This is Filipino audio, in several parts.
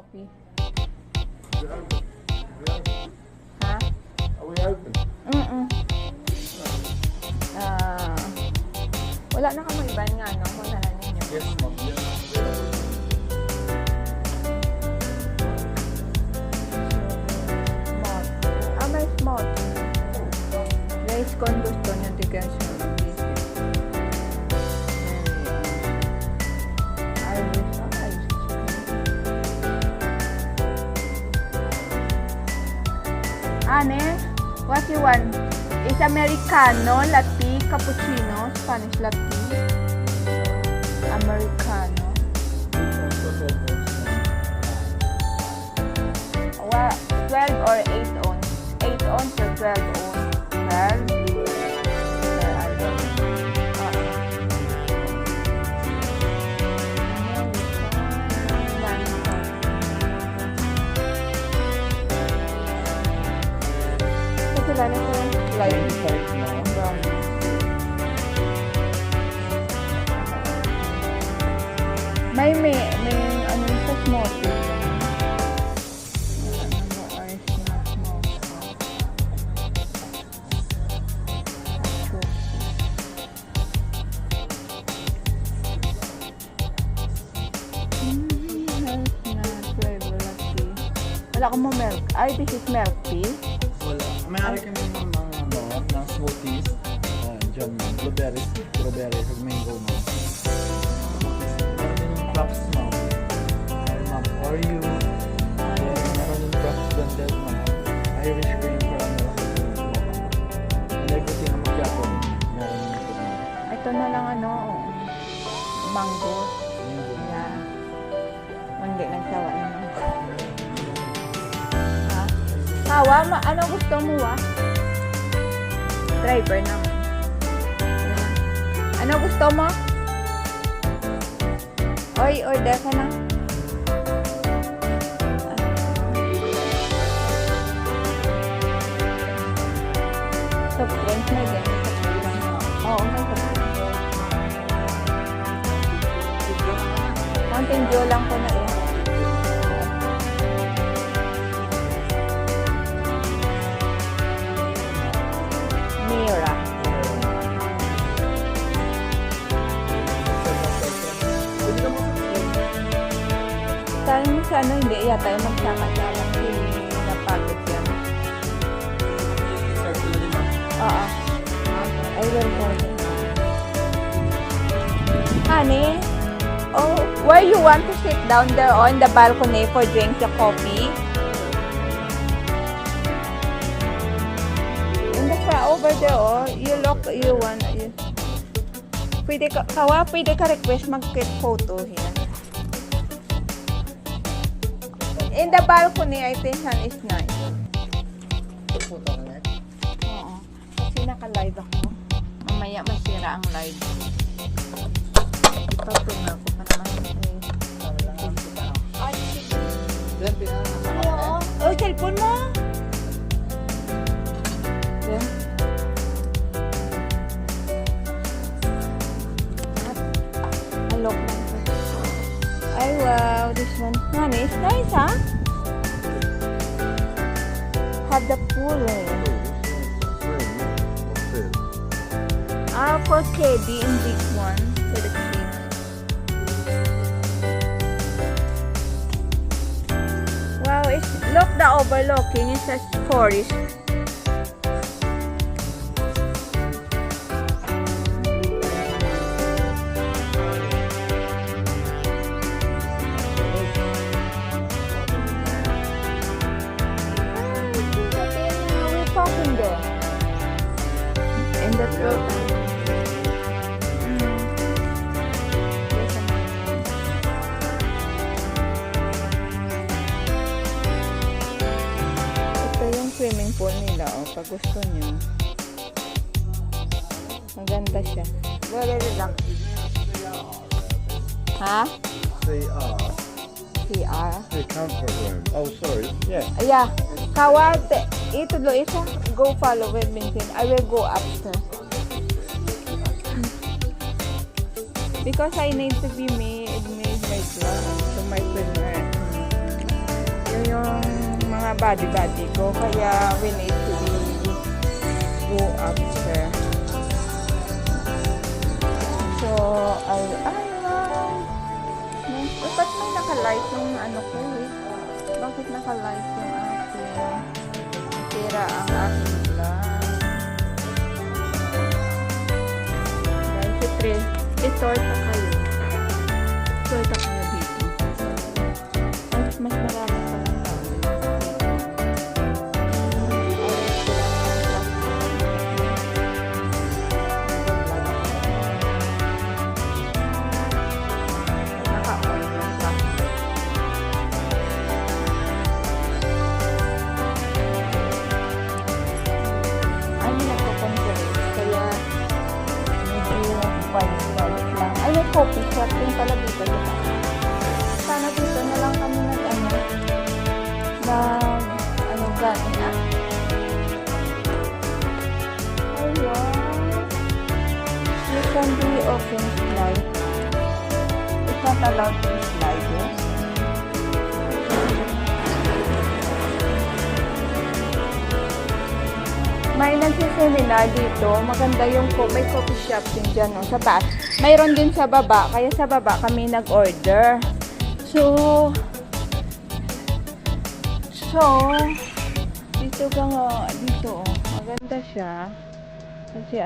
coffee. We're open. We're open. Ha? Are we open? Wala na kamo iban nga, no? Kung nalan ninyo. Yes, ma'am. Yes. Small. May small. Guys, kung gusto nyo, tigyan siya. Ane, what you want? Is Americano, latte, cappuccino, Spanish latte, Americano. Well, 12 or 8 ounce? 8 ounce or 12 ounce? 12? Sila na sa light Type na. brown. May ano sa smoky. Wala akong mo milk. Ay, this is milk tea. Wala. May kami ng smoothies. Diyan, blueberries, strawberries, at mango, ma'am. Meron din yung crops, ma'am. Ay, ma'am, Oreo. Meron yung crops blended, ma'am. Irish cream for ano lang. And everything na macchiato. Meron yung ito, ma'am. Ito na lang ano, mango. Yeah. Hindi nagsawa na mango. Ha? Hawa, ano gusto mo wa? Driver naman. Ano gusto mo? Oy, order ka na. Soft drinks na din. Oo, may soft drinks. Mountain Dew lang ko na eh. Mira. Tayo mo sa ano, hindi yata yung magsama-sama na packet yan. Oo. I will order. Honey, oh, where you want to sit down there on the balcony for drink the coffee? Over there, oh, you look, you want, pwede ka request mag-get photo here. In the balcony, I think that is nice. Oo. Kasi naka-live ako. Mamaya masira ang live. Ipapin na ako pa naman. Oh, cellphone mo? Yeah. Look. Ay, wow, this one. Honey, it's nice, huh? Have the pool eh. For KD in this one. For the kids. Wow, look the overlooking. It's a forest. And the throat. Ito yung swimming pool nila, oh, pag gusto nyo. Maganda siya. Very relaxing. Ha? They are. CR. The comfort room. Oh, sorry. Yeah. Yeah. Kawate. Itulo isa. Go follow with Vincent. I will go after. Because I need to be made my class to my partner. yung mga body ko. Kaya we need to go upstairs. So, ay, wow. Ba't may naka-light yung ano ko eh? Bakit naka-light yung aking tira ang aking vlog? Dahil siyempre, isort na kayo. Isort na kayo dito. Mas marami pa lang tao. Naka-on yung pa. Ay, nagko-conference. Kaya, medyo quiet lang. Ay, may coffee shop din pala dito. Sana dito na lang kami gano'n na. Ayun. You can be open slide. It's not allowed to slide. Eh? May nagsiseminar dito. Maganda yung may coffee shop din dyan, no, sa taas. Mayroon din sa baba. Kaya sa baba kami nag-order. So, dito ka nga, dito, maganda siya. Kasi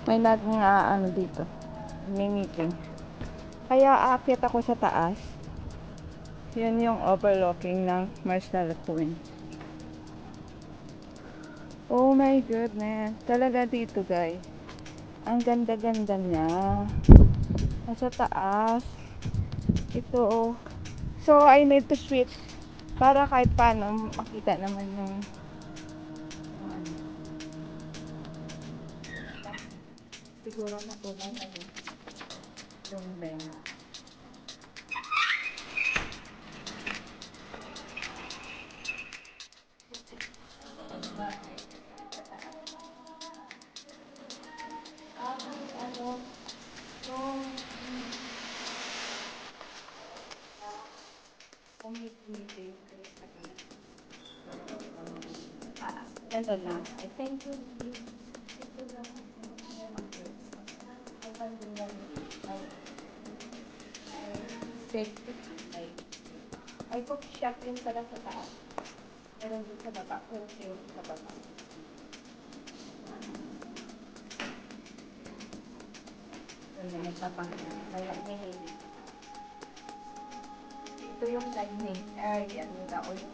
may dito, may meeting. Kaya aakyat ako sa taas. Yan yung overlooking ng Marshall Point. Oh my goodness. Talaga dito, guys. Ang ganda-ganda niya. Nasa taas. Ito. So, I need to switch para kahit paano makita naman yung siguro na po lang yung venue. Ito na. I think ay coffee shop din pala sa taas. Meron din sa baba. Meron din sa baba. Ito yung dining area nila o yung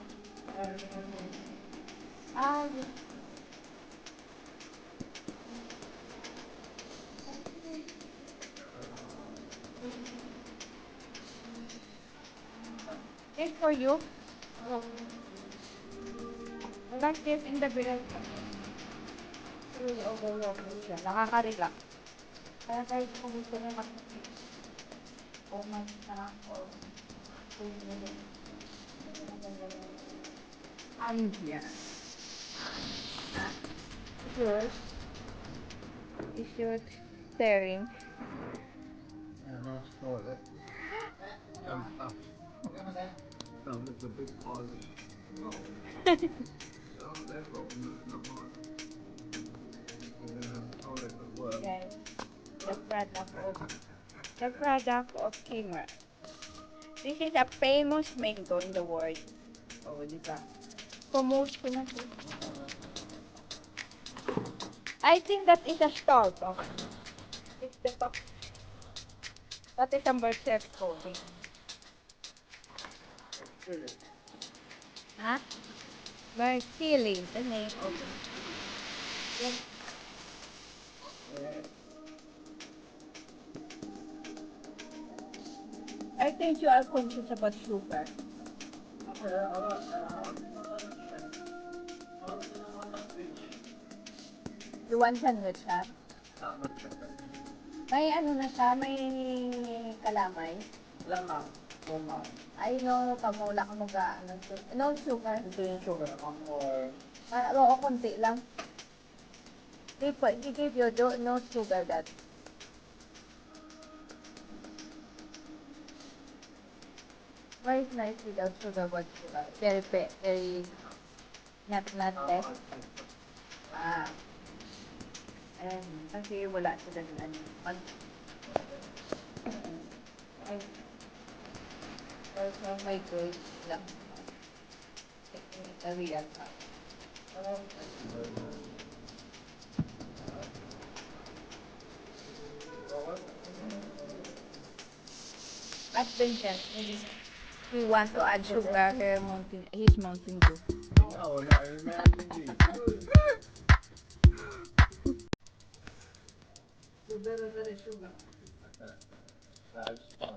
it's for you. Like this in the middle. Really overwhelming siya. Nakaka-relax. Kaya kahit kung gusto na o mag-snack o yeah. First, you should staring. Yeah, no, toilet. Sounds like a big closet. No, their problem, not mine. We're gonna have a toilet at work. Yes. The product of Kmart. This is a famous mango in the world. Oh, di ba? Promote ko na ito. I think that is a store. Oh. It's the top. That is a Mercedes coding. Huh? Mercedes, the name of it. Yes. I think you are conscious about sugar. You want sandwich, ha? May na siya, may kalamay. Lamang. I know, pamula ka no sugar. Ito yung sugar or... Oo, konti lang. They give you no sugar that. Why is nice without sugar but sugar? Very not less. Ah. Ayan, kasi wala sila ng ano. Ay, for my girls lang. Itawian pa. At Vincent, we want to add sugar. He's mounting too. Oh, no, imagine these. That's fun.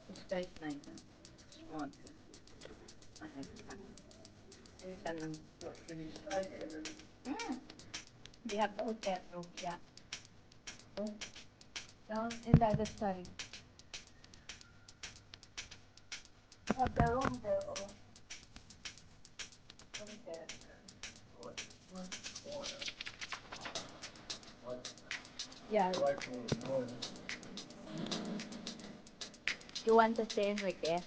It's quite nice. Small. We have the hotel room, yeah. Down in the other side. We have the room there. Room there. Yeah. Right from the morning. You want to stay in right there?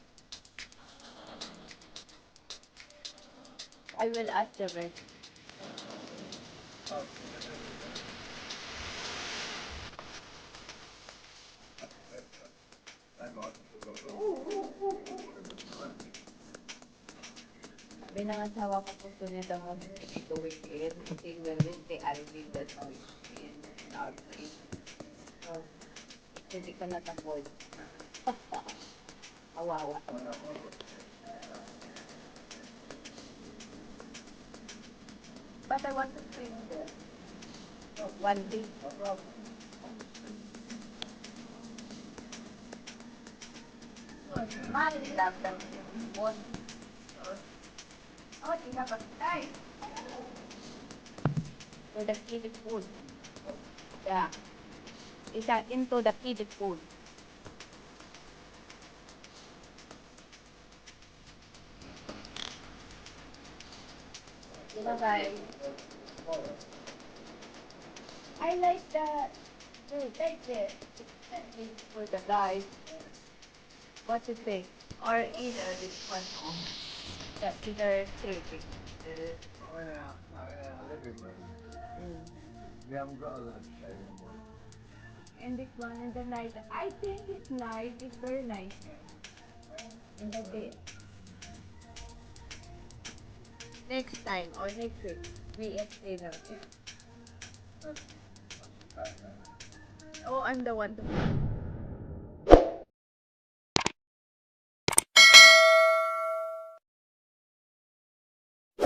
I will ask the rest. Binangasawa ko po ito nito mo dito weekend. Tingnan din kay Alvin that weekend. So, hindi ko natakot. Kawawa. But I want to swim there. One day. Mine love them. One. Oh, you have a time. To the kiddie pool. Yeah. Is that into the kiddie pool? Bye-bye. I like that. Like it. For the guys. What you think? Or either this one on. That either sleeping. Oh, yeah. Oh, yeah. Living room. We haven't got a lunch anymore. And this one in the night. I think it's nice. It's very nice. In the day. Next time or next week, we eat dinner. Oh, I'm the one to.